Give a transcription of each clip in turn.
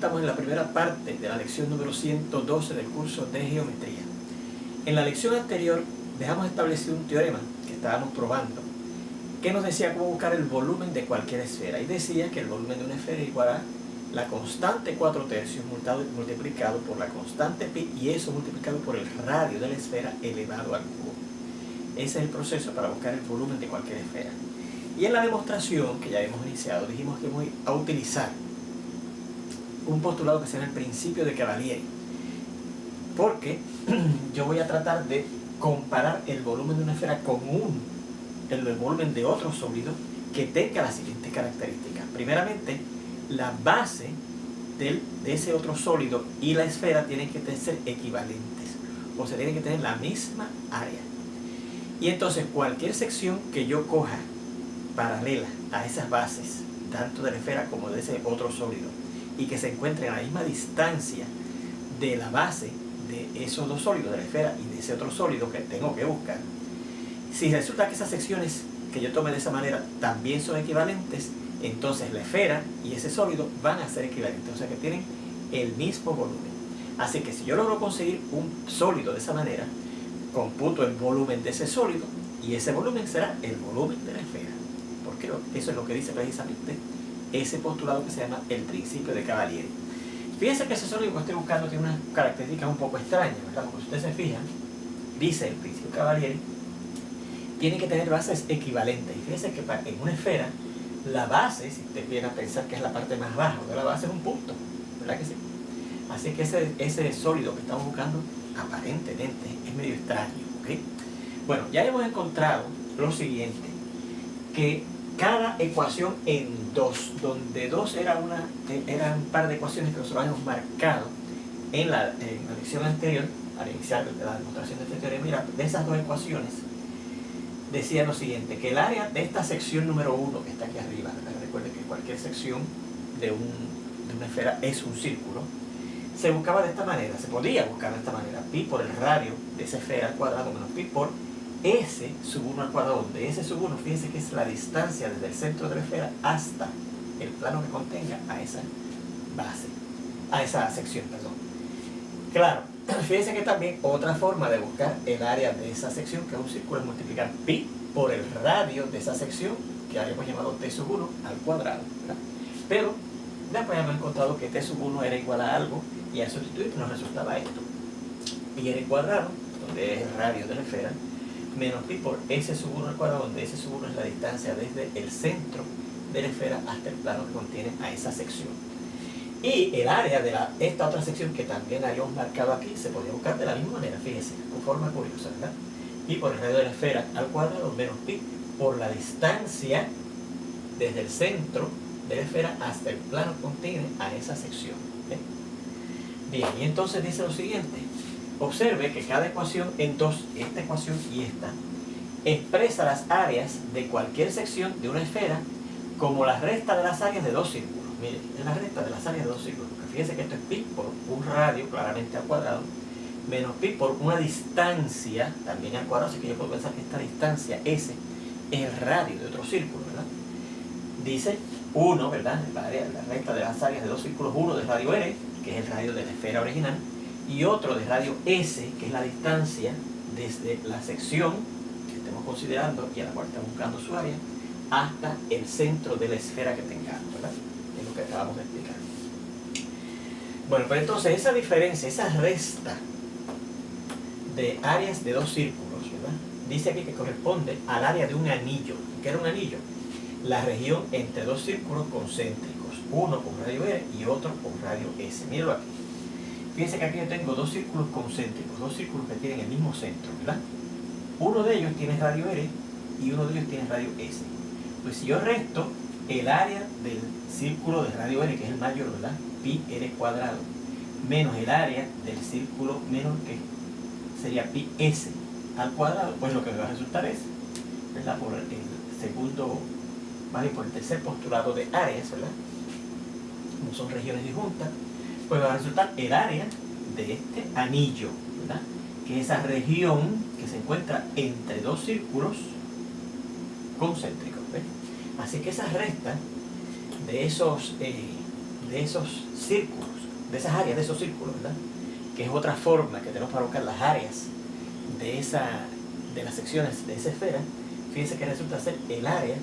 estamos en la primera parte de la lección número 112 del curso de geometría. En la lección anterior dejamos establecido un teorema que estábamos probando, que nos decía cómo buscar el volumen de cualquier esfera. Y decía que el volumen de una esfera es igual a la constante 4/3 multiplicado por la constante pi, y eso multiplicado por el radio de la esfera elevado al cubo. Ese es el proceso para buscar el volumen de cualquier esfera. Y en la demostración que ya hemos iniciado, dijimos que vamos a utilizar un postulado que se llama el principio de Cavalieri, porque yo voy a tratar de comparar el volumen de una esfera con el volumen de otro sólido que tenga las siguientes características. Primeramente, la base de ese otro sólido y la esfera tienen que ser equivalentes, o sea, tienen que tener la misma área. Y entonces cualquier sección que yo coja paralela a esas bases, tanto de la esfera como de ese otro sólido, y que se encuentre a la misma distancia de la base de esos dos sólidos, de la esfera y de ese otro sólido que tengo que buscar, si resulta que esas secciones que yo tome de esa manera también son equivalentes, entonces la esfera y ese sólido van a ser equivalentes, o sea que tienen el mismo volumen. Así que si yo logro conseguir un sólido de esa manera, computo el volumen de ese sólido y ese volumen será el volumen de la esfera, porque eso es lo que dice precisamente ese postulado que se llama el principio de Cavalieri. Fíjense que ese sólido que estoy buscando tiene unas características un poco extrañas, ¿verdad? Porque si ustedes se fijan, dice el principio de Cavalieri, tiene que tener bases equivalentes. Y fíjense que en una esfera, la base, si usted viene a pensar que es la parte más baja de la base, es un punto, ¿verdad que sí? Así que ese sólido que estamos buscando, aparentemente, es medio extraño, ¿ok? Bueno, ya hemos encontrado lo siguiente, que cada ecuación en 2, donde 2 eran un par de ecuaciones que nosotros habíamos marcado en la lección anterior, al iniciar la demostración de este teorema. Mira, de esas dos ecuaciones, decía lo siguiente, que el área de esta sección número 1, que está aquí arriba, recuerden que cualquier sección de una esfera es un círculo, se buscaba de esta manera, se podía buscar de esta manera, pi por el radio de esa esfera al cuadrado menos pi por S sub 1 al cuadrado, donde S sub 1, fíjense que es la distancia desde el centro de la esfera hasta el plano que contenga a esa base, a esa sección, perdón. Claro, fíjense que también otra forma de buscar el área de esa sección, que es un círculo, es multiplicar pi por el radio de esa sección, que habíamos llamado t sub 1 al cuadrado, ¿verdad? Pero después hemos encontrado que t sub 1 era igual a algo, y al sustituir nos resultaba esto, pi r cuadrado, donde es el radio de la esfera, menos pi por s sub 1 al cuadrado, donde s sub 1 es la distancia desde el centro de la esfera hasta el plano que contiene a esa sección. Y el área de esta otra sección que también habíamos marcado aquí se podía buscar de la misma manera, fíjense, con forma curiosa, ¿verdad? Pi por el radio de la esfera al cuadrado menos pi por la distancia desde el centro de la esfera hasta el plano que contiene a esa sección. ¿Okay? Bien, y entonces dice lo siguiente. Observe que cada ecuación en 2, esta ecuación y esta, expresa las áreas de cualquier sección de una esfera como la resta de las áreas de dos círculos. Miren, es la resta de las áreas de dos círculos. Fíjense que esto es pi por un radio, claramente al cuadrado, menos pi por una distancia, también al cuadrado, así que yo puedo pensar que esta distancia, S, es el radio de otro círculo, ¿verdad? Dice 1, ¿verdad? La resta de las áreas de dos círculos, 1 de radio R, que es el radio de la esfera original, y otro de radio S, que es la distancia desde la sección que estemos considerando y a la cual estamos buscando su área, hasta el centro de la esfera que tengamos, ¿verdad? Es lo que acabamos de explicar. Bueno, pues entonces esa diferencia, esa resta de áreas de dos círculos, ¿verdad? Dice aquí que corresponde al área de un anillo. ¿Qué era un anillo? La región entre dos círculos concéntricos, uno con radio R y otro con radio S. Mírenlo aquí. Fíjense que aquí yo tengo dos círculos concéntricos, dos círculos que tienen el mismo centro, ¿verdad? Uno de ellos tiene radio R y uno de ellos tiene radio S. Pues si yo resto el área del círculo de radio R, que es el mayor, ¿verdad? Pi R cuadrado, menos el área del círculo menor, que sería pi S al cuadrado, pues lo que me va a resultar es, ¿verdad? Por el segundo, ¿vale? Por el tercer postulado de áreas, ¿verdad? Como son regiones disjuntas, pues va a resultar el área de este anillo, ¿verdad? Que es esa región que se encuentra entre dos círculos concéntricos, ¿ves? Así que esa resta de de esos círculos, de esas áreas de esos círculos, ¿verdad? Que es otra forma que tenemos para buscar las áreas de las secciones de esa esfera. Fíjense que resulta ser el área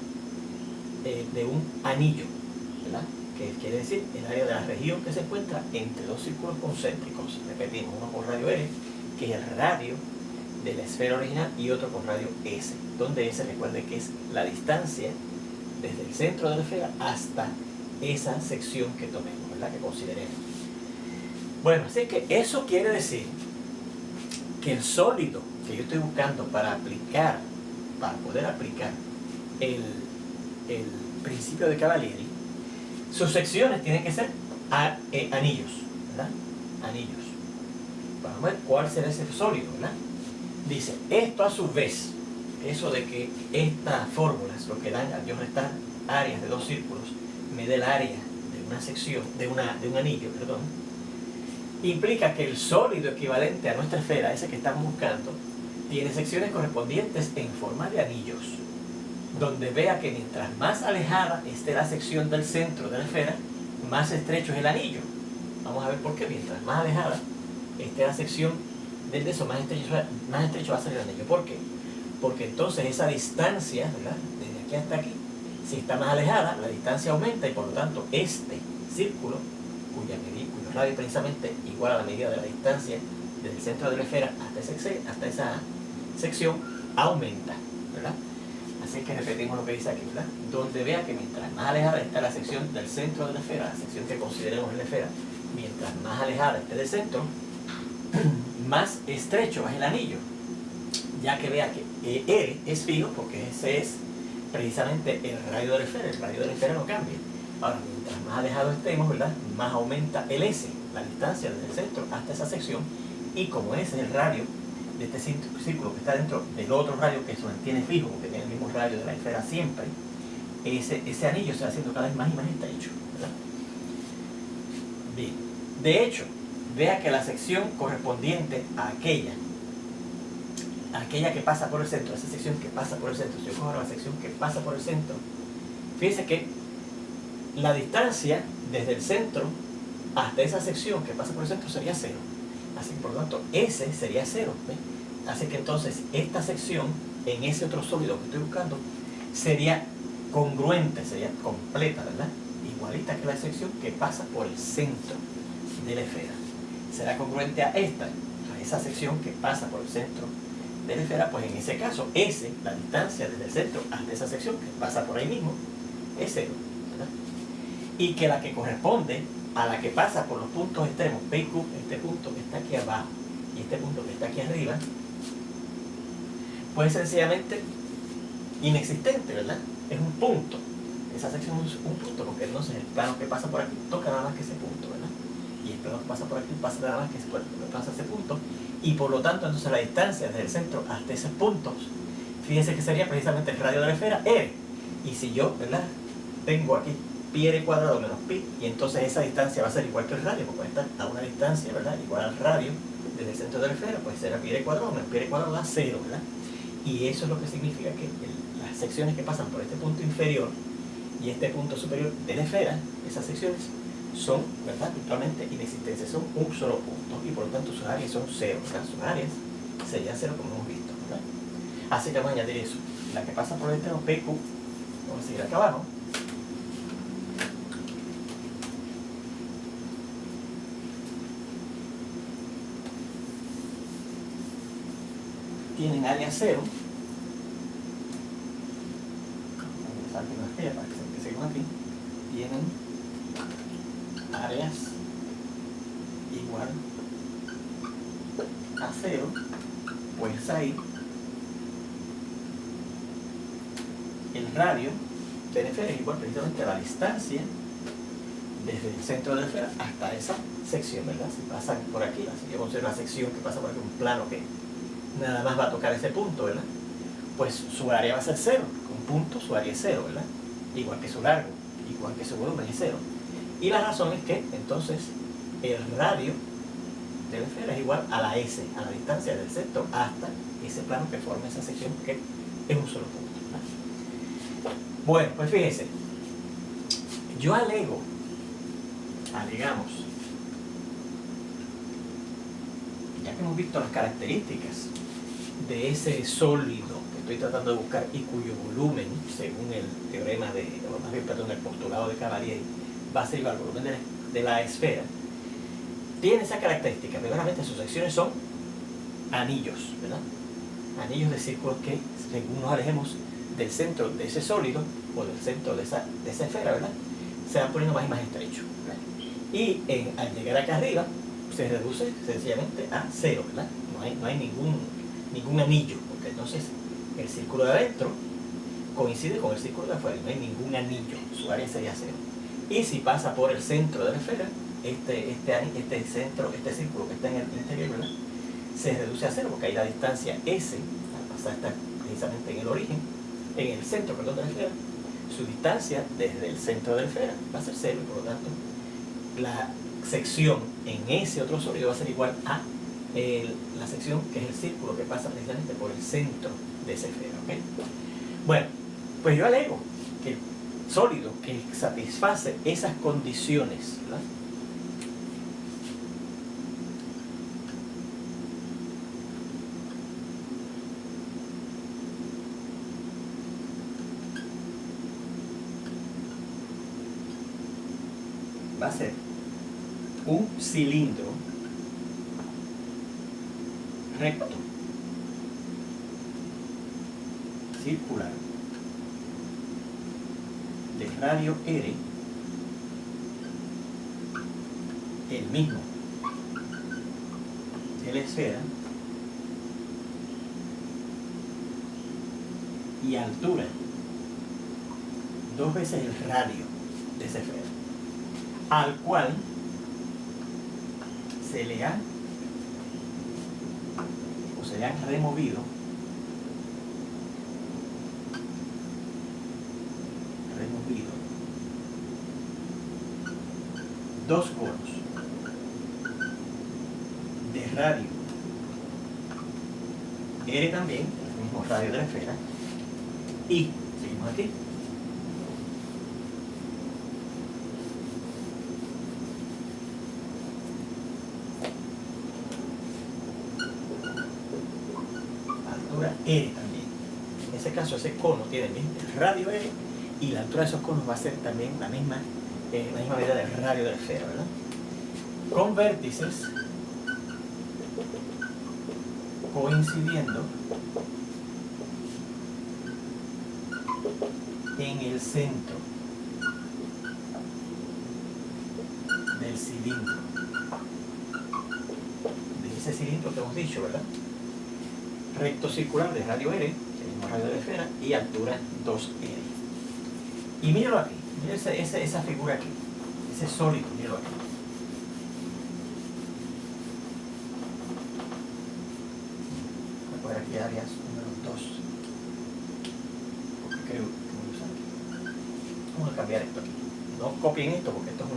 de un anillo, ¿verdad? Que quiere decir el área de la región que se encuentra entre dos círculos concéntricos. Repetimos, uno con radio R, que es el radio de la esfera original, y otro con radio S, donde S, recuerde que es la distancia desde el centro de la esfera hasta esa sección que tomemos, ¿verdad? Que consideremos. Bueno, así que eso quiere decir que el sólido que yo estoy buscando para poder aplicar el principio de Cavalieri, sus secciones tienen que ser anillos, ¿verdad? Anillos. Vamos a ver cuál será ese sólido, ¿verdad? Dice, esto a su vez, eso de que estas fórmulas, lo que dan al yo restar áreas de dos círculos, me dé el área de una sección, de un anillo, perdón, implica que el sólido equivalente a nuestra esfera, ese que estamos buscando, tiene secciones correspondientes en forma de anillos, donde vea que mientras más alejada esté la sección del centro de la esfera, más estrecho es el anillo. Vamos a ver por qué. Mientras más alejada esté la sección del de eso, más estrecho va a ser el anillo. ¿Por qué? Porque entonces esa distancia, ¿verdad?, desde aquí hasta aquí, si está más alejada, la distancia aumenta, y por lo tanto este círculo, cuyo radio es precisamente igual a la medida de la distancia desde el centro de la esfera hasta esa sección, aumenta, ¿verdad? Así que repetimos lo que dice aquí, ¿verdad? Donde vea que mientras más alejada está la sección del centro de la esfera, la sección que consideremos en la esfera, mientras más alejada esté del centro, más estrecho es el anillo, ya que vea que R es fijo, porque ese es precisamente el radio de la esfera. El radio de la esfera no cambia. Ahora, mientras más alejados estemos, ¿verdad?, más aumenta el S, la distancia desde el centro hasta esa sección, y como ese es el radio de este círculo que está dentro del otro radio que se mantiene fijo, porque tiene el mismo radio de la esfera siempre, ese anillo se va haciendo cada vez más y más estrecho, ¿verdad? Bien, de hecho, vea que la sección correspondiente a aquella que pasa por el centro, esa sección que pasa por el centro, si yo cojo ahora la sección que pasa por el centro, fíjense que la distancia desde el centro hasta esa sección que pasa por el centro sería 0. Así que por lo tanto S sería 0. ¿Ves? Así que entonces esta sección en ese otro sólido que estoy buscando sería congruente, sería completa, ¿verdad? Igualita que la sección que pasa por el centro de la esfera. Será congruente a esa sección que pasa por el centro de la esfera. Pues en ese caso S, la distancia desde el centro hasta esa sección que pasa por ahí mismo, es 0, ¿verdad? Y que la que corresponde a la que pasa por los puntos extremos P y Q, este punto que está aquí abajo y este punto que está aquí arriba, pues sencillamente inexistente, ¿verdad? Es un punto. Esa sección es un punto, porque entonces el plano que pasa por aquí toca nada más que ese punto, ¿verdad? Y el plano que pasa por aquí pasa nada más que pasa ese punto, y por lo tanto entonces la distancia desde el centro hasta esos puntos, fíjense que sería precisamente el radio de la esfera, R. Y si yo, ¿verdad?, tengo aquí pi r cuadrado menos pi, y entonces esa distancia va a ser igual que el radio, porque va a estar a una distancia, ¿verdad?, igual al radio desde el centro de la esfera, pues será pi r cuadrado menos pi r cuadrado da 0, ¿verdad? Y eso es lo que significa que las secciones que pasan por este punto inferior y este punto superior de la esfera, esas secciones son, ¿verdad?, virtualmente inexistentes, son un solo punto, y por lo tanto sus áreas son 0, ¿verdad? Sus áreas serían 0 como hemos visto, ¿verdad? Así que vamos a añadir eso, la que pasa por el extremo PQ, vamos a seguir acá abajo, tienen área 0, para que se aquí, tienen áreas igual a 0, pues ahí el radio de la esfera es igual precisamente a la distancia desde el centro de la esfera hasta esa sección, ¿verdad? Si pasan por aquí, así que vamos a hacer una sección que pasa por aquí, un plano que nada más va a tocar ese punto, ¿verdad? Pues su área va a ser 0, un punto, su área es 0, ¿verdad? Igual que su largo, igual que su volumen es 0. Y la razón es que entonces el radio de la esfera es igual a la S, a la distancia del centro hasta ese plano que forma esa sección, que es un solo punto, ¿verdad? Bueno, pues fíjense, yo alego alegamos, ya que hemos visto las características de ese sólido que estoy tratando de buscar y cuyo volumen, según el teorema de, o más bien, perdón, el postulado de Cavalieri, va a ser igual al volumen de la esfera, tiene esa característica. Primeramente, sus secciones son anillos, ¿verdad? Anillos de círculos que, según nos alejemos del centro de ese sólido o del centro de esa esfera, ¿verdad?, se van poniendo más y más estrechos, ¿verdad? Y al llegar acá arriba se reduce sencillamente a cero, ¿verdad? No hay ningún anillo, porque entonces el círculo de adentro coincide con el círculo de afuera, no hay ningún anillo, su área sería cero. Y si pasa por el centro de la esfera, este círculo que está en el interior, ¿verdad?, se reduce a cero, porque ahí la distancia S, al pasar está precisamente en el origen, en el centro, perdón, de la esfera, su distancia desde el centro de la esfera va a ser cero, y por lo tanto la sección en ese otro sólido va a ser igual a la sección que es el círculo que pasa precisamente por el centro de esa esfera, ¿ok? Bueno, pues yo alego que el sólido que satisface esas condiciones, ¿verdad?, va a ser un cilindro recto, circular, de radio R, el mismo de la esfera, y altura 2 veces el radio de esa esfera, al cual se le han removido dos conos de radio R también, el mismo radio de la esfera, y seguimos aquí. R también. En ese caso, ese cono tiene el radio R, y la altura de esos conos va a ser también la misma medida del radio de la esfera, ¿verdad?, con vértices coincidiendo en el centro del cilindro, de ese cilindro que hemos dicho, ¿verdad?, recto circular de radio R, el mismo radio de la esfera, y altura 2R. Y míralo aquí, mira esa figura aquí, ese sólido, míralo aquí. Voy a poner aquí áreas número 2, porque creo que voy a usar aquí. Vamos a cambiar esto aquí. No copien esto, porque esto es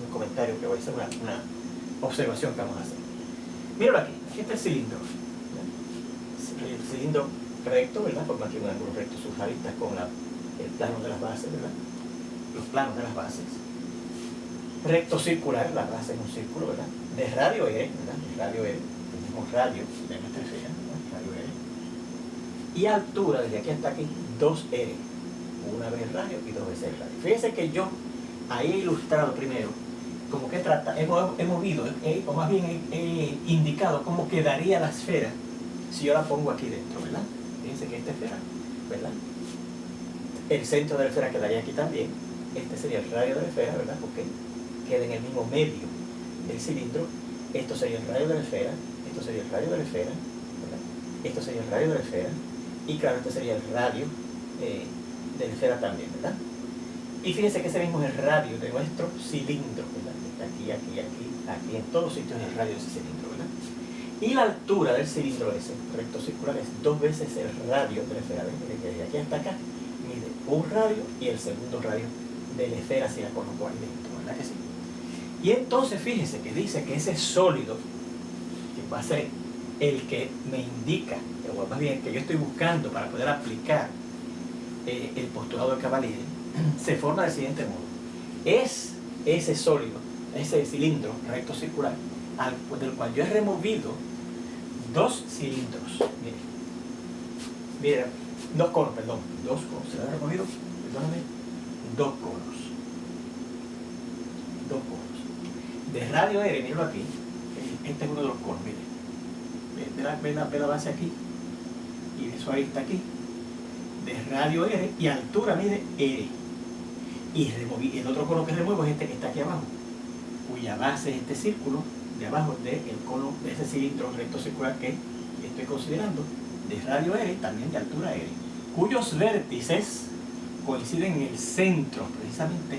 un comentario que voy a hacer, una observación que vamos a hacer. Míralo aquí, aquí está el cilindro. El cilindro recto, ¿verdad?, forma aquí un ángulo recto surrealista con el plano de las bases, ¿verdad?, los planos de las bases. Recto circular, la base es un círculo, ¿verdad?, de radio R, ¿verdad?, el radio R, el mismo radio de nuestra esfera, ¿verdad?, radio R, y altura desde aquí hasta aquí 2R, una vez el radio y 2 veces el radio. Fíjense que yo ahí he ilustrado primero como que hemos visto, o más bien he indicado cómo quedaría la esfera si yo la pongo aquí dentro, ¿verdad? Fíjense que esta esfera, ¿verdad?, el centro de la esfera quedaría aquí también. Este sería el radio de la esfera, ¿verdad?, porque queda en el mismo medio del cilindro. Esto sería el radio de la esfera, esto sería el radio de la esfera, ¿verdad?, esto sería el radio de la esfera, y claro, este sería el radio de la esfera también, ¿verdad? Y fíjense que ese mismo es el radio de nuestro cilindro, ¿verdad?, aquí, en todos los sitios es el radio de ese cilindro, ¿verdad? Y la altura del cilindro ese, recto circular, es 2 veces el radio de la esfera. ¿Ven? De aquí hasta acá mide un radio y el segundo radio de la esfera si la coloco ahí dentro, ¿verdad que sí? Y entonces fíjense que dice que ese sólido, que va a ser el que me indica, o más bien el que yo estoy buscando para poder aplicar el postulado de Cavalieri, se forma del siguiente modo. Es ese sólido ese cilindro recto circular, del cual yo he removido dos cilindros. Mira, dos conos, se lo he removido, perdóname, dos conos. De radio R, míralo aquí, este es uno de los conos, mire. Ve la base aquí, y eso ahí está aquí. De radio R y altura, mire, R. Y removí, el otro cono que remuevo es este que está aquí abajo, cuya base es este círculo de abajo del cono de ese cilindro recto circular que estoy considerando, de radio R, también de altura R, cuyos vértices coinciden en el centro precisamente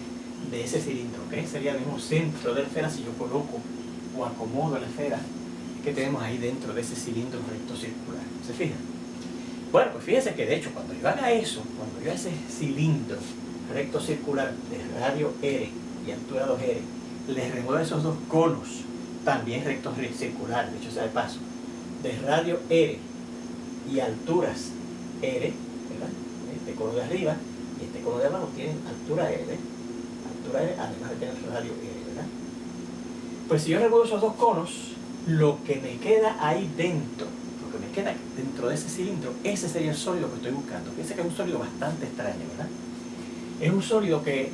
de ese cilindro, que sería el mismo centro de la esfera si yo coloco o acomodo la esfera que tenemos ahí dentro de ese cilindro recto circular. ¿Se fijan? Bueno, pues fíjense que de hecho cuando yo haga eso, cuando yo haga ese cilindro recto circular de radio R y altura 2R, les remuevo esos dos conos, también rectos circulares, de hecho sea de paso, de radio R y alturas R, ¿verdad? Este cono de arriba y este cono de abajo tienen altura R, además de tener radio R, ¿verdad? Pues si yo remuevo esos dos conos, lo que me queda ahí dentro, lo que me queda dentro de ese cilindro, ese sería el sólido que estoy buscando. Fíjense que es un sólido bastante extraño, ¿verdad? Es un sólido que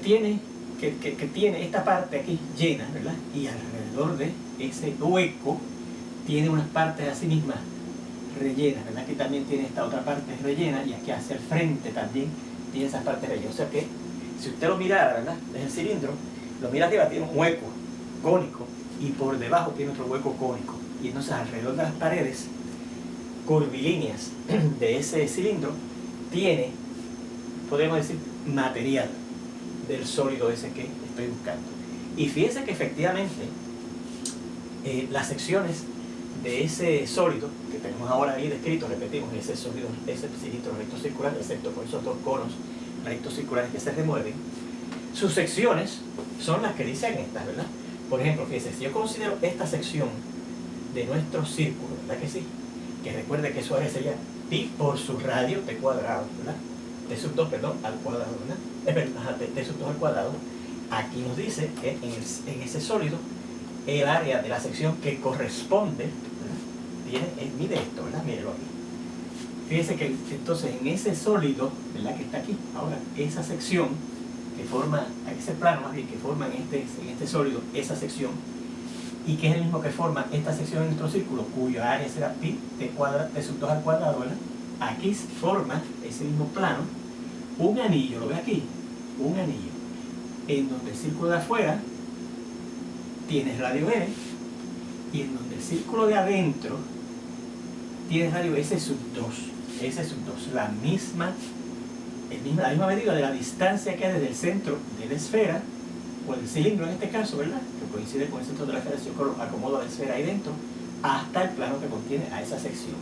tiene esta parte aquí llena, ¿verdad? Y alrededor de ese hueco tiene unas partes así mismas rellenas, ¿verdad? Aquí también tiene esta otra parte rellena y aquí hacia el frente también tiene esas partes rellenas. O sea que si usted lo mirara, ¿verdad? Es el cilindro, lo mira arriba, tiene un hueco cónico y por debajo tiene otro hueco cónico. Y entonces alrededor de las paredes curvilíneas de ese cilindro tiene, podemos decir, material del sólido ese que estoy buscando. Y fíjense que efectivamente las secciones de ese sólido que tenemos ahora ahí descrito, repetimos, ese sólido, ese cilindro recto circular, excepto por esos dos conos rectos circulares que se remueven, sus secciones son las que dicen estas, ¿verdad? Por ejemplo, fíjense, si yo considero esta sección de nuestro círculo, ¿verdad que sí? Que recuerde que eso ahora sería pi por su radio t cuadrado, ¿verdad? T sub 2, perdón, al cuadrado, ¿verdad? T sub 2 al cuadrado. Aquí nos dice que en ese sólido el área de la sección que corresponde, ¿verdad? Mide esto, ¿verdad? Mírelo aquí. Fíjense que entonces en ese sólido, ¿verdad? Que está aquí, ahora esa sección que forma, ese plano más bien que forma en este sólido, esa sección, y que es el mismo que forma esta sección en nuestro círculo, cuya área será pi t sub 2 al cuadrado, ¿verdad? Aquí forma ese mismo plano un anillo, ¿lo ve aquí? Un anillo, en donde el círculo de afuera tiene radio R y en donde el círculo de adentro tiene radio S sub 2, la misma medida de la distancia que hay desde el centro de la esfera, o del cilindro en este caso, ¿verdad? Que coincide con el centro de la esfera, si yo acomodo la esfera ahí dentro, hasta el plano que contiene a esa sección.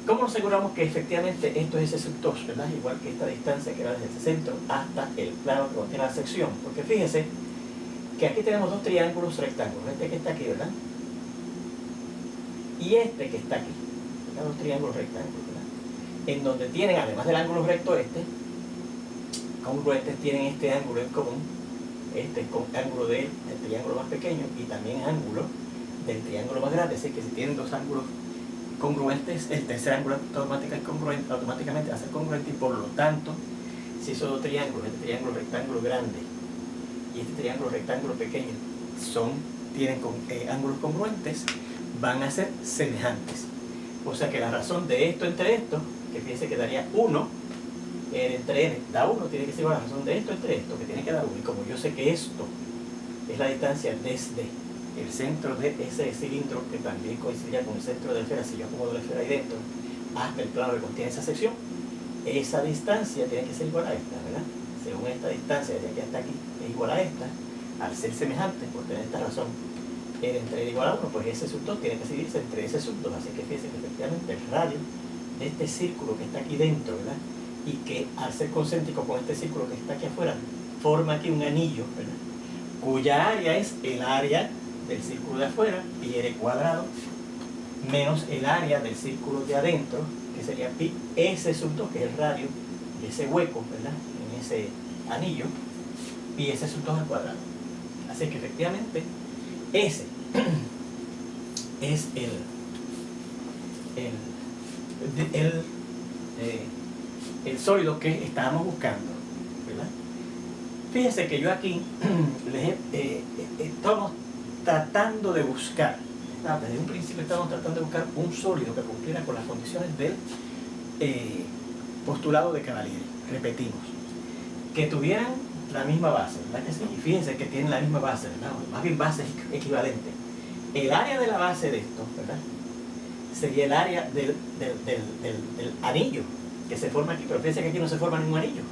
¿Cómo nos aseguramos que efectivamente esto es S sub 2, ¿verdad? Igual que esta distancia que va desde el centro hasta el plano que contiene la sección. Porque fíjense que aquí tenemos dos triángulos rectángulos, este que está aquí, ¿verdad? Y este que está aquí, dos triángulos rectángulos, ¿verdad? En donde tienen, además del ángulo recto congruentes, tienen este ángulo en común, este ángulo del triángulo más pequeño y también ángulo del triángulo más grande. Así que si tienen dos ángulos congruentes, el tercer ángulo automáticamente va a ser congruente, y por lo tanto, si esos dos triángulos, este triángulo rectángulo grande y este triángulo rectángulo pequeño, tienen ángulos congruentes, van a ser semejantes. O sea que la razón de esto entre esto, que fíjense que daría 1, entre n da 1, tiene que ser la razón de esto entre esto, que tiene que dar 1. Y como yo sé que esto es la distancia desde el centro de ese cilindro, que también coincidiría con el centro de la esfera, si yo acomodo la esfera ahí dentro, hasta el plano que contiene esa sección, esa distancia tiene que ser igual a esta, ¿verdad? Según esta distancia de aquí hasta aquí es igual a esta, al ser semejante, por tener esta razón, entre igual a 1, pues ese sub 2 tiene que seguirse entre ese sub 2. Así que fíjense que efectivamente el radio de este círculo que está aquí dentro, ¿verdad? Y que al ser concéntrico con este círculo que está aquí afuera, forma aquí un anillo, ¿verdad? Cuya área es el área del círculo de afuera, pi r cuadrado, menos el área del círculo de adentro, que sería pi s sub 2, que es el radio de ese hueco, ¿verdad? En ese anillo, pi s sub 2 al cuadrado. Así que efectivamente ese es el sólido que estábamos buscando, ¿verdad? Fíjense que yo aquí estamos tratando de buscar, desde un principio estamos tratando de buscar un sólido que cumpliera con las condiciones del postulado de Cavalieri. Repetimos, que tuvieran la misma base, ¿verdad que sí? Y fíjense que tienen la misma base, ¿verdad? Más bien bases equivalentes. El área de la base de esto, ¿verdad?, sería el área del anillo que se forma aquí, pero fíjense que aquí no se forma ningún anillo,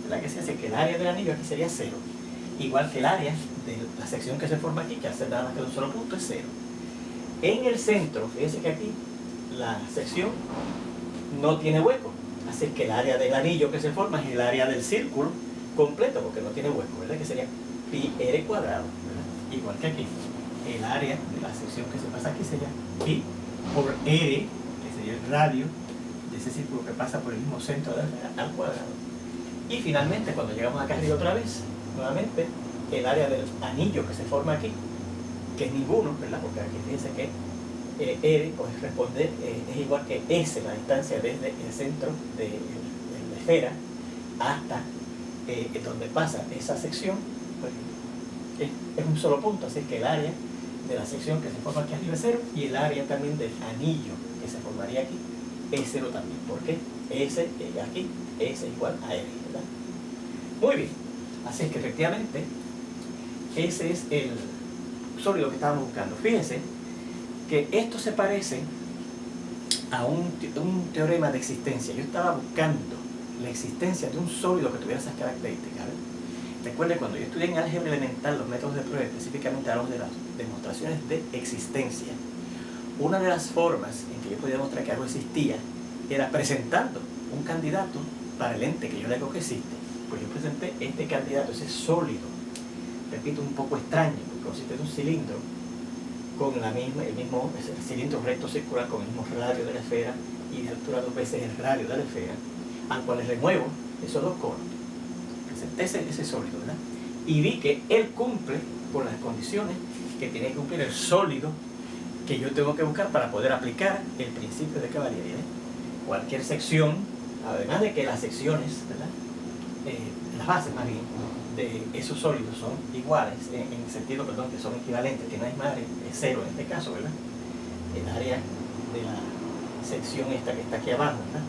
¿verdad que sí? Así que el área del anillo aquí sería 0, igual que el área de la sección que se forma aquí, que hace nada más que un solo punto, es 0. En el centro, fíjense que aquí la sección no tiene hueco, así que el área del anillo que se forma es el área del círculo completo, porque no tiene hueco, ¿verdad? Que sería pi r cuadrado, ¿verdad? Igual que aquí, el área de la sección que se pasa aquí sería pi por r, que sería el radio de ese círculo que pasa por el mismo centro de la esfera, al cuadrado. Y finalmente, cuando llegamos acá arriba otra vez, nuevamente, el área del anillo que se forma aquí, que es ninguno, ¿verdad? Porque aquí fíjense que r corresponde, es igual que s, la distancia desde el centro de la esfera hasta donde pasa esa sección, pues, es un solo punto, así que el área de la sección que se forma aquí arriba es 0 y el área también del anillo que se formaría aquí es 0 también, porque S aquí S igual a R, ¿verdad? Muy bien, así es que efectivamente ese es el sólido que estábamos buscando. Fíjense que esto se parece a un teorema de existencia. Yo estaba buscando la existencia de un sólido que tuviera esas características, ¿verdad? Recuerden, cuando yo estudié en álgebra elemental los métodos de prueba, específicamente hablamos de las demostraciones de existencia. Una de las formas en que yo podía demostrar que algo existía era presentando un candidato para el ente que yo le digo que existe. Pues yo presenté este candidato, ese sólido, repito, un poco extraño, porque consiste en un cilindro con el mismo cilindro recto circular con el mismo radio de la esfera y de altura 2 veces el radio de la esfera, al cual le remuevo esos dos conos. Presenté ese sólido, ¿verdad? Y vi que él cumple con las condiciones que tiene que cumplir el sólido que yo tengo que buscar para poder aplicar el principio de Cavalieri, ¿eh? Cualquier sección, además de que las secciones, ¿verdad?, las bases más bien, de esos sólidos son iguales, en el sentido, perdón, que son equivalentes, que no hay más área, es 0 en este caso, ¿verdad? El área de la sección esta que está aquí abajo, ¿verdad?,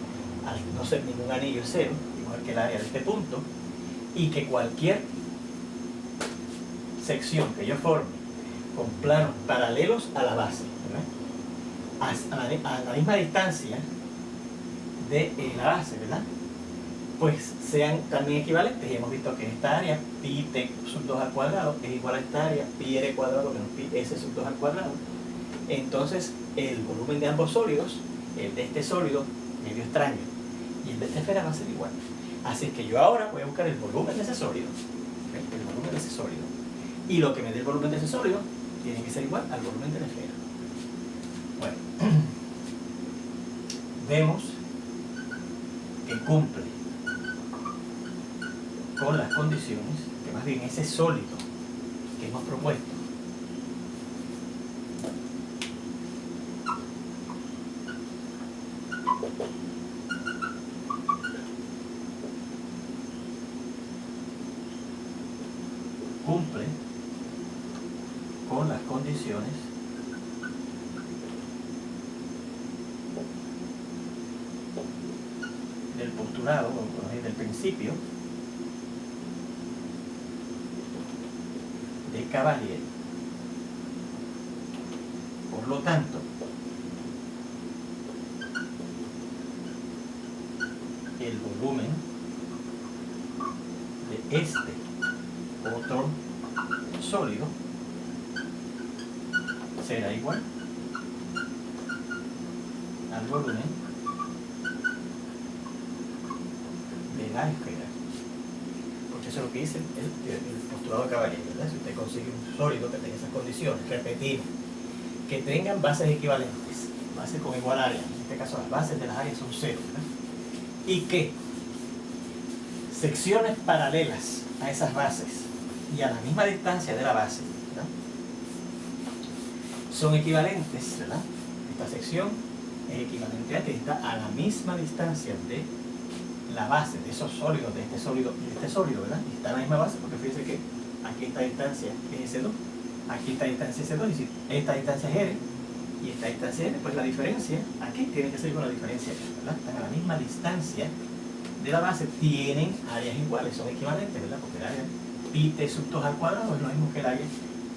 al no ser ningún anillo es 0, igual que el área de este punto, y que cualquier sección que yo forme con planos paralelos a la base, ¿verdad?, a la misma distancia de la base, ¿verdad?, pues sean también equivalentes. Y hemos visto que esta área, pi t sub 2 al cuadrado, es igual a esta área, pi r cuadrado menos pi s sub 2 al cuadrado. Entonces, el volumen de ambos sólidos, el de este sólido, medio extraño, y el de esta esfera va a ser igual. Así que yo ahora voy a buscar el volumen de ese sólido, el volumen de ese sólido. Y lo que me dé el volumen de ese sólido tiene que ser igual al volumen de la esfera. Bueno, vemos que cumple con las condiciones, que más bien ese sólido que hemos propuesto cumple con las condiciones del postulado, o del principio de Cavalieri. Por lo tanto, el volumen de este otro sólido será igual al volumen de la esfera, porque eso es lo que dice el postulado de Cavalieri, ¿verdad? Si usted consigue un sólido que tenga esas condiciones, repetimos, que tengan bases equivalentes, bases con igual área, en este caso las bases de las áreas son 0, ¿verdad?, y que secciones paralelas a esas bases y a la misma distancia de la base, ¿verdad? Son equivalentes, ¿verdad? Esta sección es equivalente a que está a la misma distancia de la base de esos sólidos, de este sólido y de este sólido, ¿verdad? Y está a la misma base porque fíjense que aquí esta distancia es S2, aquí esta distancia es S2, y si esta distancia es R y esta distancia es R, pues la diferencia aquí tiene que ser con la diferencia, ¿verdad? Están a la misma distancia de la base, tienen áreas iguales, son equivalentes, ¿verdad? Porque el área pi t sub 2 al cuadrado es lo mismo que el área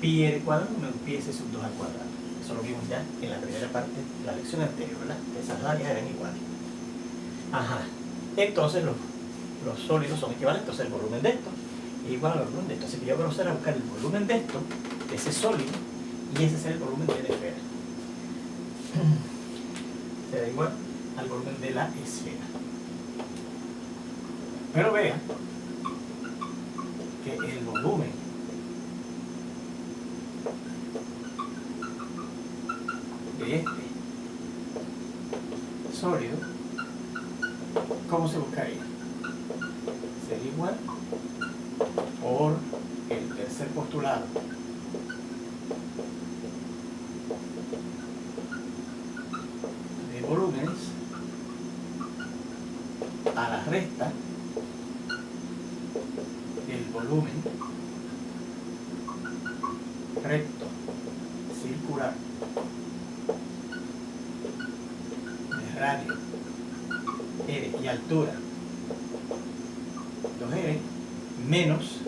pi r cuadrado menos pi s sub 2 al cuadrado. Eso lo vimos ya en la primera parte de la lección anterior, ¿verdad? Esas áreas eran iguales. Ajá. Entonces los sólidos son equivalentes, entonces el volumen de esto es igual al volumen de esto. Así que yo voy a proceder a buscar el volumen de esto, de ese sólido, y ese será el volumen de la esfera. Será igual al volumen de la esfera. Pero vean que el volumen de este sólido, ¿cómo se buscaría? Sería igual por el tercer postulado de volúmenes a la resta del volumen recto circular de radio R y altura 2R menos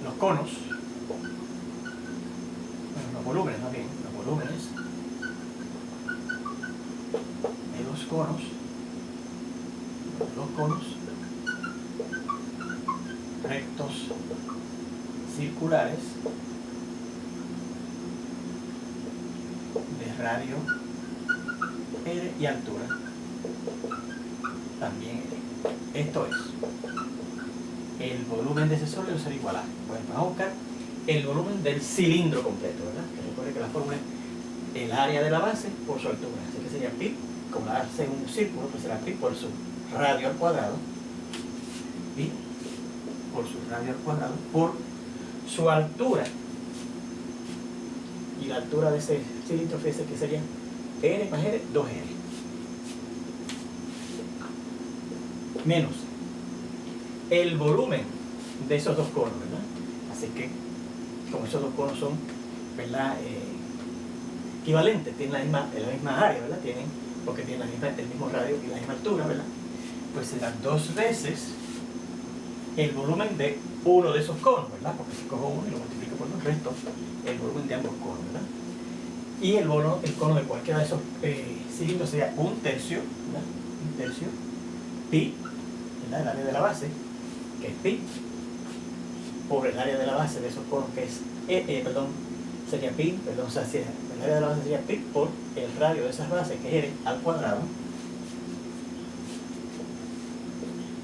los conos, bueno, los volúmenes más bien, los volúmenes de los conos rectos circulares de radio R y altura también R. Esto es, el volumen de ese sólido será igual a, bueno, vamos a buscar el volumen del cilindro completo, ¿verdad? Que recuerde que la fórmula es el área de la base por su altura, así que sería pi, como la base es un círculo, pues será pi por su radio al cuadrado, pi por su radio al cuadrado por su altura, y la altura de ese cilindro, fíjese que sería R más R, 2R, menos el volumen de esos dos conos, ¿verdad? Así que, como esos dos conos son, ¿verdad? Equivalentes, tienen la misma área, ¿verdad? Porque tienen el mismo radio y la misma altura, ¿verdad? Pues serán 2 veces el volumen de uno de esos conos, ¿verdad? Porque si cojo uno y lo multiplico por los restos, el volumen de ambos conos, ¿verdad? Y el cono de cualquiera de esos cilindros sería 1/3, ¿verdad? 1/3 pi, ¿verdad? El área de la base, que es pi, por el área de la base de esos conos, que es sería pi, o sea, el área de la base sería pi por el radio de esas bases, que es R al cuadrado,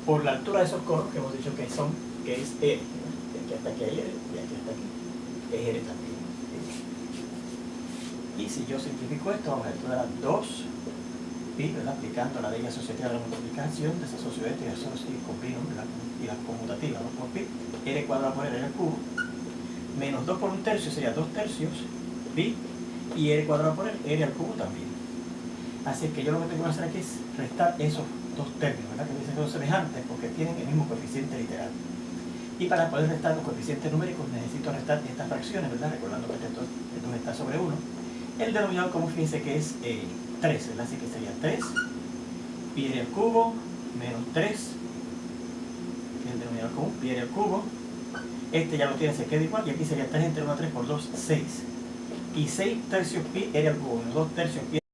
por la altura de esos conos, que hemos dicho que es R, ¿verdad? De aquí hasta aquí hay R, de aquí hasta aquí es R también. Y si yo simplifico esto, vamos a estudiar 2 pi, ¿verdad? Aplicando la ley asociativa de la multiplicación, desasocio esto y combino, ¿verdad? Y la conmutativa, 2 por pi, R cuadrado por R al cubo, menos 2 por 1/3 sería 2/3 pi, y R cuadrado por R al cubo también. Así que yo lo que tengo que hacer aquí es restar esos dos términos, ¿verdad? Que dicen que son semejantes porque tienen el mismo coeficiente literal. Y para poder restar los coeficientes numéricos necesito restar estas fracciones, ¿verdad? Recordando que esto está sobre 1. El denominador, como fíjense que es 3, ¿verdad? Así que sería 3 pi r al cubo menos 3, que es el denominador común, pi r al cubo. Este ya lo tiene, se queda igual, y aquí sería 3 entre 1 a 3 por 2, 6. Y 6/3 pi r al cubo menos 2/3 pi